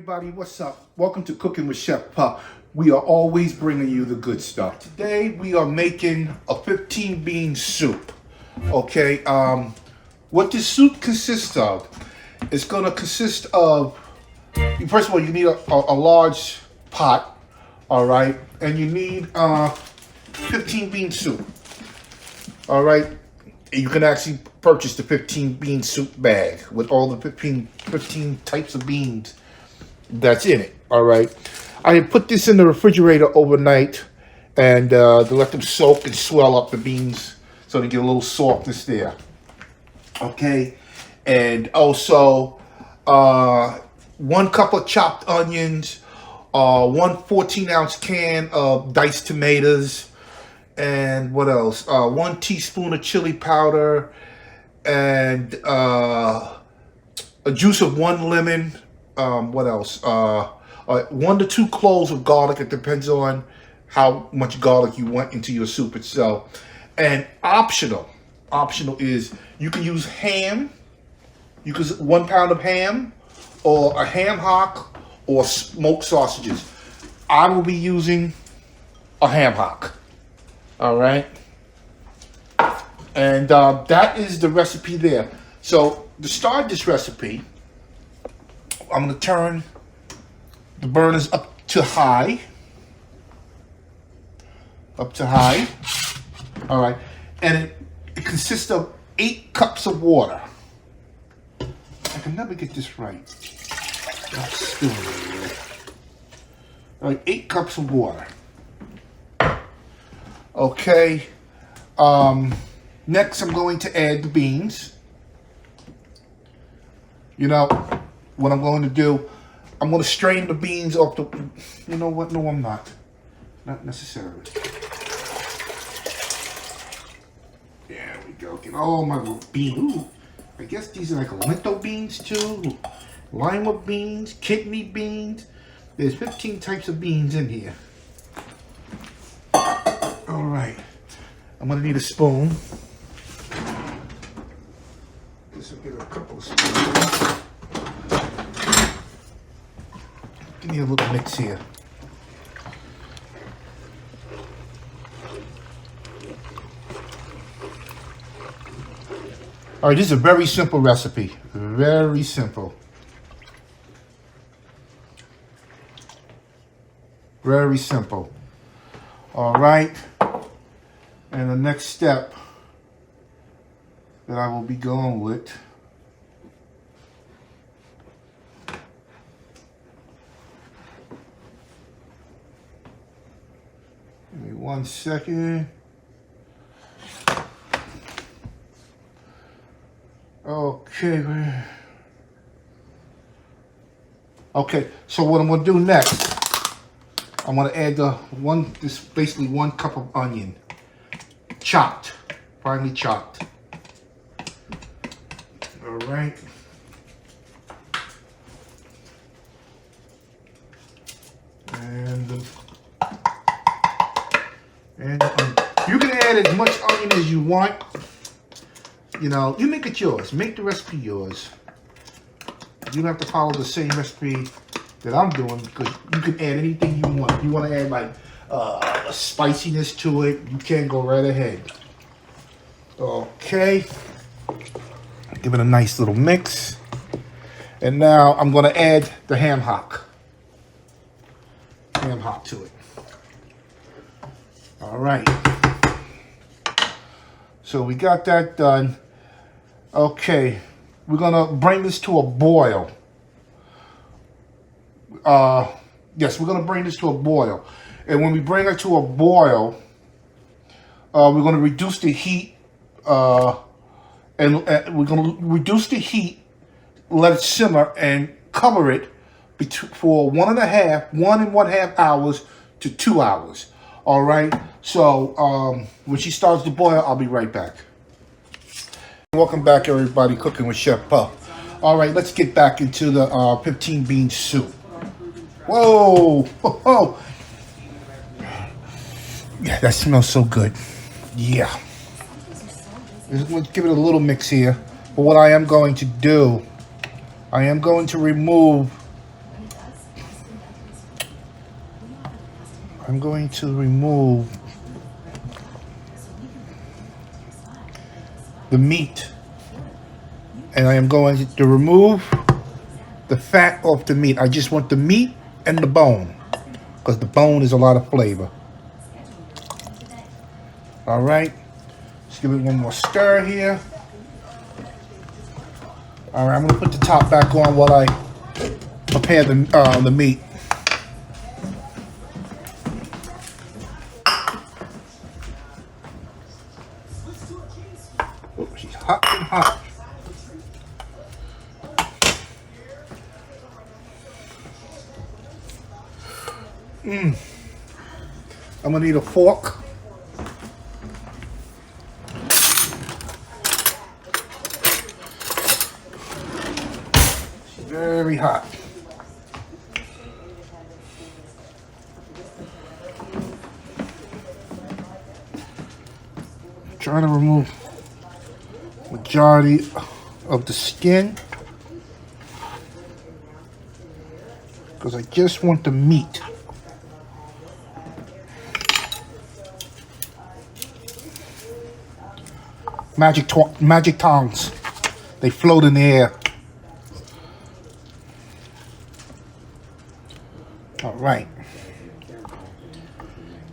everybody, what's up? Welcome to Cooking with Chef Pup. We are always bringing you the good stuff. Today we are making a 15 bean soup. Okay, what this soup consists of, it's gonna consist of, first of all, you need a large pot, all right? And you need 15 bean soup, all right? You can actually purchase the 15 bean soup bag with all the 15 types of beans that's in it, all right? I had put this in the refrigerator overnight and to let them soak and swell up the beans so they get a little softness there, okay? And also 1 cup of chopped onions, 1 14-ounce can of diced tomatoes, and what else? 1 teaspoon of chili powder, and a juice of 1 lemon. What else? 1 to 2 cloves of garlic. It depends on how much garlic you want into your soup itself. And optional is you can use ham. You can use 1 pound of ham, or a ham hock, or smoked sausages. I will be using a ham hock. All right, and that is the recipe there. So to start this recipe, I'm going to turn the burners up to high. All right, and it consists of 8 cups of water. I can never get this right. That's still right. All right, 8 cups of water. Okay, next I'm going to add the beans. You know, what I'm going to do, I'm going to strain the beans off the, you know what, no I'm not. Not necessarily. There we go, get all my little beans. Ooh, I guess these are like lentil beans too. Lima beans, kidney beans. There's 15 types of beans in here. All right, I'm gonna need a spoon. This will get a couple of spoons. Give me a little mix here. All right, this is a very simple recipe. Very simple. Very simple. All right. And the next step that I will be going with give me 1 second. Okay, so what I'm going to do next, I'm going to add this basically 1 cup of onion. Chopped, finely chopped. All right. And you can add as much onion as you want. You know, you make it yours. Make the recipe yours. You don't have to follow the same recipe that I'm doing, because you can add anything you want. If you want to add like a spiciness to it, you can go right ahead. Okay, give it a nice little mix, and now I'm going to add the ham hock to it. All right, so we got that done. Okay, we're going to bring this to a boil. Yes, we're going to bring this to a boil. And when we bring it to a boil, we're going to reduce the heat, and we're going to reduce the heat, let it simmer, and cover it for 1 and 1/2 hours to 2 hours. All right. So when she starts to boil, I'll be right back. Welcome back, everybody. Cooking with Chef Pup. All right, let's get back into the 15 bean soup. Whoa! Whoa! Yeah, that smells so good. Yeah. Let's give it a little mix here. But what I am going to do, I am going to remove I'm going to remove the meat, and I am going to remove the fat off the meat. I just want the meat and the bone, because the bone is a lot of flavor. All right, let's give it one more stir here. All right, I'm gonna put the top back on while I prepare the meat. Oh, she's hot and hot. I'm gonna need a fork. She's very hot. Trying to remove majority of the skin, because I just want the meat. Magic tongs. They float in the air. All right.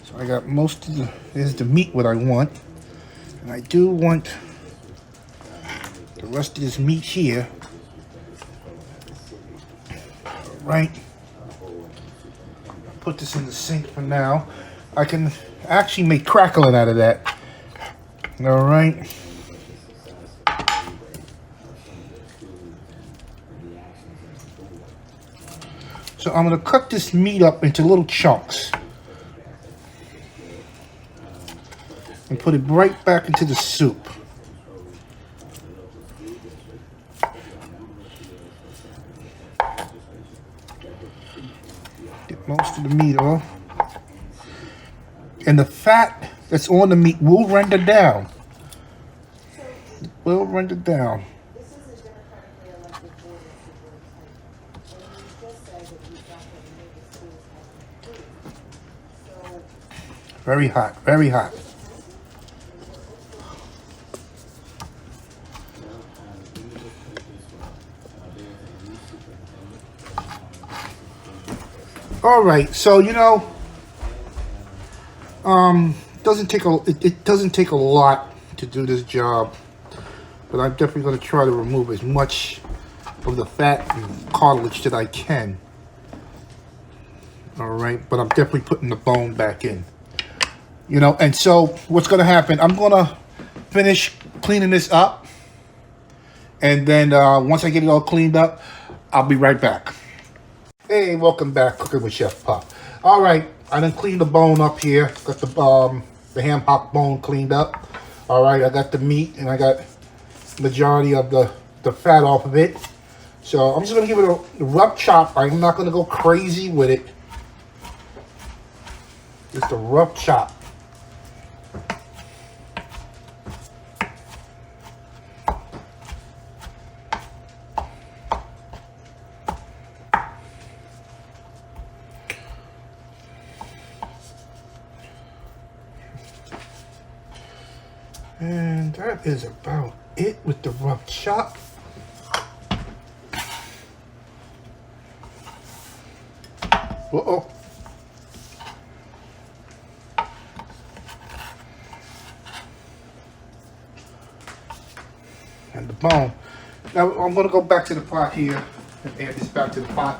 So I got most of there's the meat what I want. And I do want the rest of this meat here. All right. Put this in the sink for now. I can actually make crackling out of that. All right. So I'm going to cut this meat up into little chunks and put it right back into the soup. Get most of the meat off. And the fat that's on the meat will render down. It will render down. Very hot, very hot. All right, so you know, it doesn't take a lot to do this job, but I'm definitely going to try to remove as much of the fat and cartilage that I can. All right, but I'm definitely putting the bone back in. You know, and so what's going to happen, I'm going to finish cleaning this up. And then once I get it all cleaned up, I'll be right back. Hey, welcome back, Cooking with Chef Pop. All right, I done cleaned the bone up here. Got the ham hock bone cleaned up. All right, I got the meat and I got majority of the fat off of it. So I'm just going to give it a rough chop. I'm not going to go crazy with it. Just a rough chop. And that is about it with the rough chop. Uh-oh. And the bone. Now I'm going to go back to the pot here and add this back to the pot.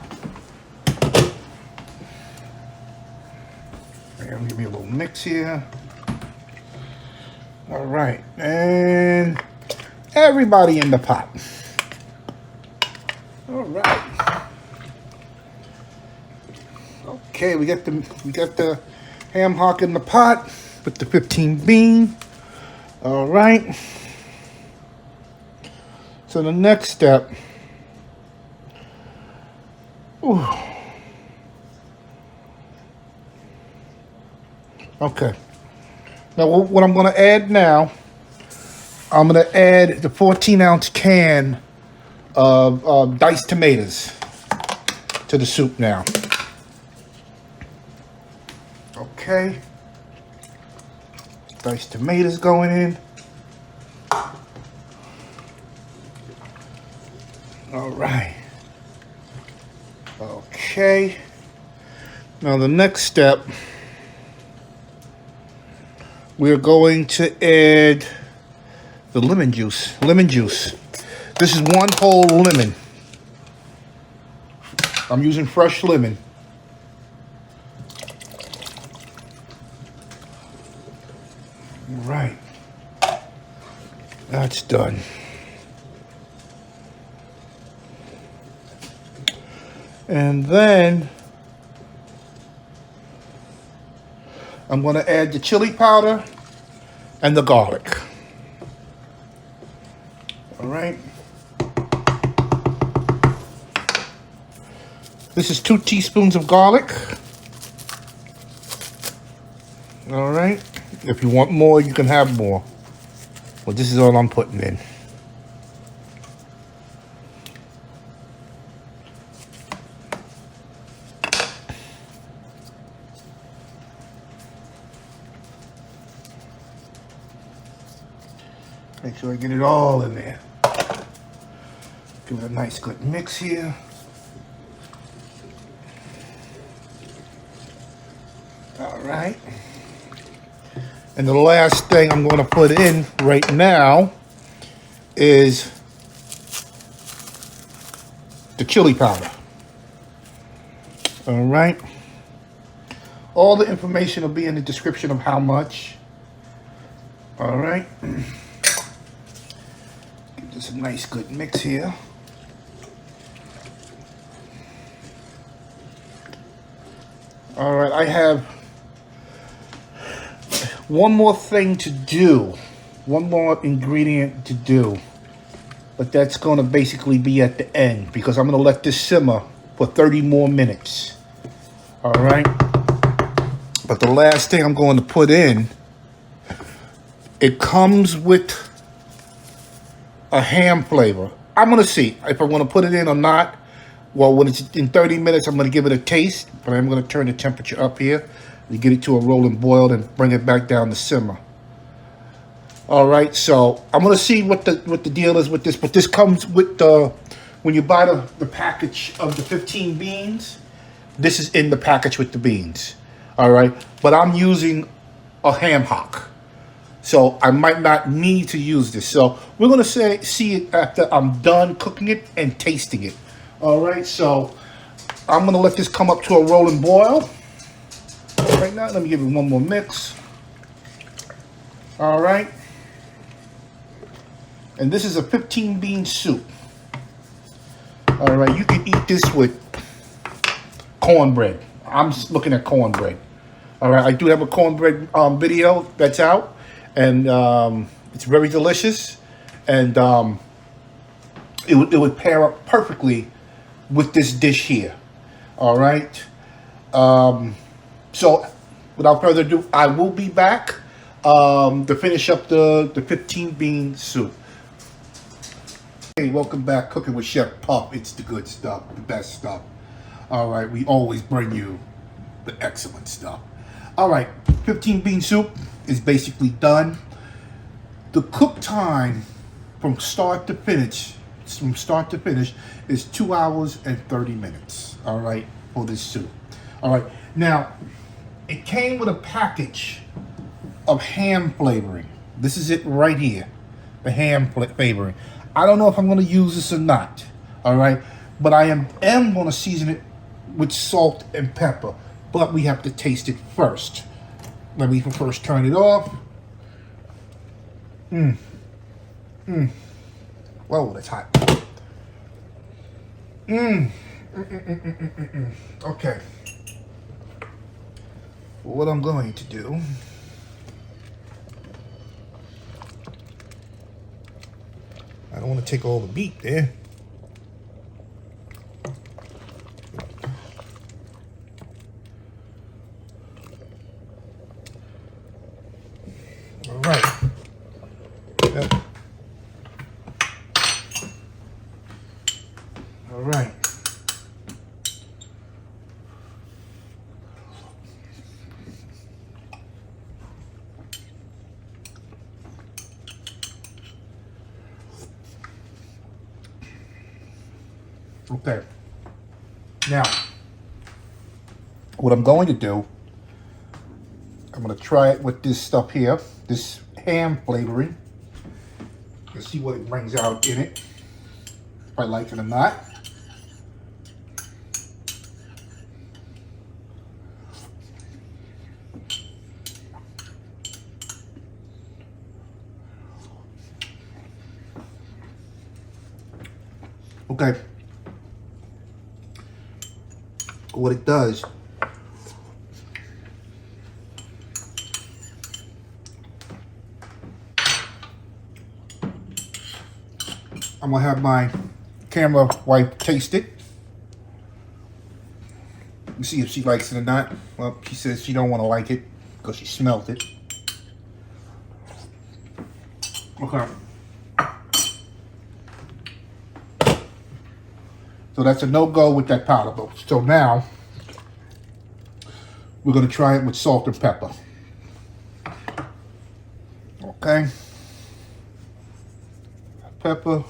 And give me a little mix here. All right, and everybody in the pot. All right. Okay, we got the ham hock in the pot with the 15 bean. All right. So the next step. Ooh. Okay. Now what I'm going to add now, I'm going to add the 14-ounce can of diced tomatoes to the soup now. Okay. Diced tomatoes going in. All right. Okay. Now the next step, we're going to add the lemon juice. Lemon juice. This is one whole lemon. I'm using fresh lemon. Right. That's done. And then I'm going to add the chili powder and the garlic. All right. This is 2 teaspoons of garlic. All right. If you want more, you can have more. But this is all I'm putting in. Make sure I get it all in there. Give it a nice good mix here. All right. And the last thing I'm going to put in right now is the chili powder. All right. All the information will be in the description of how much. All right. Give this a nice good mix here. All right, I have one more thing to do. One more ingredient to do. But that's going to basically be at the end because I'm going to let this simmer for 30 more minutes. All right. But the last thing I'm going to put in, it comes with a ham flavor. I'm going to see if I want to put it in or not. Well, when it's in 30 minutes, I'm going to give it a taste, but I'm going to turn the temperature up here to get it to a rolling boil and bring it back down to simmer. All right, so I'm going to see what the deal is with this, but this comes with the, when you buy the package of the 15 beans, this is in the package with the beans. All right, but I'm using a ham hock, so I might not need to use this. So we're going to see it after I'm done cooking it and tasting it. All right, so I'm going to let this come up to a rolling boil. Right now, let me give it one more mix. All right. And this is a 15 bean soup. All right, you can eat this with cornbread. I'm just looking at cornbread. All right, I do have a cornbread video that's out, and it's very delicious, and it would pair up perfectly with this dish here. All right. So without further ado, I will be back to finish up the 15 bean soup. Hey, welcome back, Cooking with Chef Puff. It's the good stuff, the best stuff. All right, we always bring you the excellent stuff. All right, 15 bean soup is basically done. The cook time from start to finish is 2 hours and 30 minutes. All right, for this soup. All right, now it came with a package of ham flavoring. This is it right here, the ham flavoring. I don't know if I'm going to use this or not. All right, but I am going to season it with salt and pepper. But we have to taste it first. Let me first turn it off. Whoa, that's hot. Okay. What I'm going to do, I don't want to take all the meat there. All right. Yep. All right. Okay. Now, what I'm going to do, I'm going to try it with this stuff here, this ham flavoring, and see what it brings out in it, if I like it or not. Okay. What it does, I'm gonna have my camera wife taste it and see if she likes it or not. Well, she says she don't want to like it because she smelled it. Okay. So that's a no-go with that powder though. So now we're gonna try it with salt and pepper. Okay. Pepper.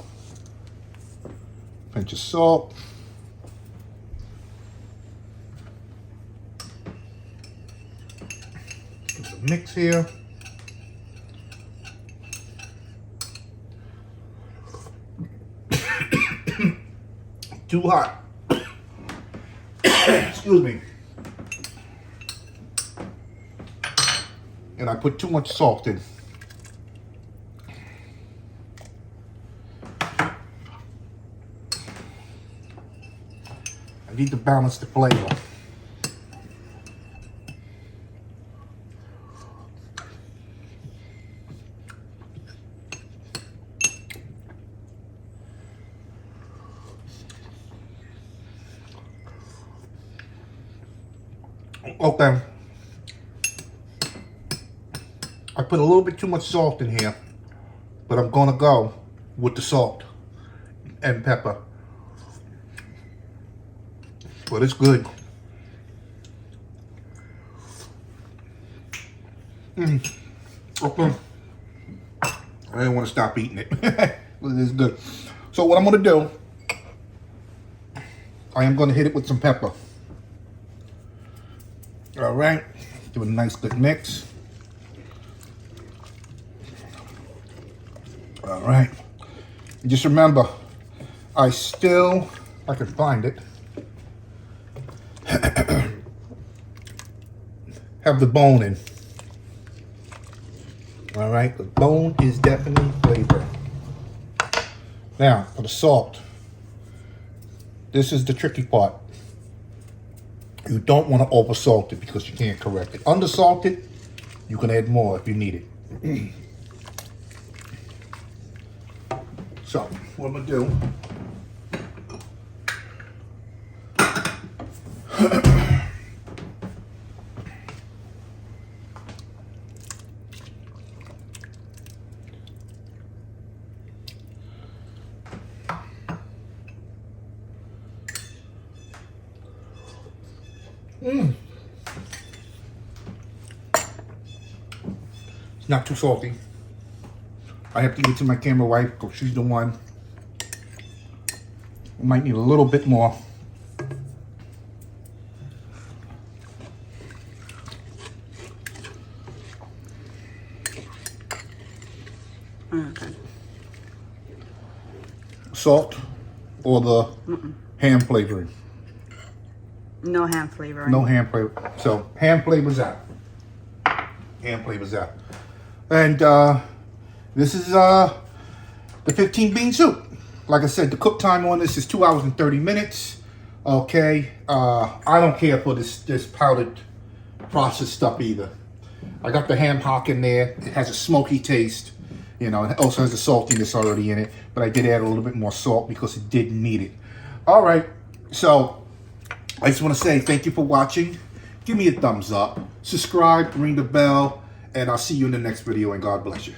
Pinch of salt. There's a mix here. Too hot. Excuse me. And I put too much salt in. I need to balance the flavor. Okay. I put a little bit too much salt in here, but I'm gonna go with the salt and pepper. But it's good. Okay. I didn't want to stop eating it. But it's good. So what I'm gonna do, I am gonna hit it with some pepper. All right, do a nice good mix. All right, just remember, I can find it, have the bone in. All right, the bone is definitely flavor. Now, for the salt, this is the tricky part. You don't want to over salt it because you can't correct it. Under salt it, you can add more if you need it. So, what I'm gonna do, it's not too salty. I have to give it to my camera wife because she's the one. I might need a little bit more. Okay. Salt or the ham flavoring? No ham flavoring. No ham flavor. So ham flavors out. Ham flavors out. And this is the 15 bean soup. Like I said, the cook time on this is 2 hours and 30 minutes. Okay. I don't care for this powdered processed stuff either. I got the ham hock in there. It has a smoky taste. You know, it also has the saltiness already in it. But I did add a little bit more salt because it did need it. All right. So I just want to say thank you for watching. Give me a thumbs up. Subscribe, ring the bell, and I'll see you in the next video, and God bless you.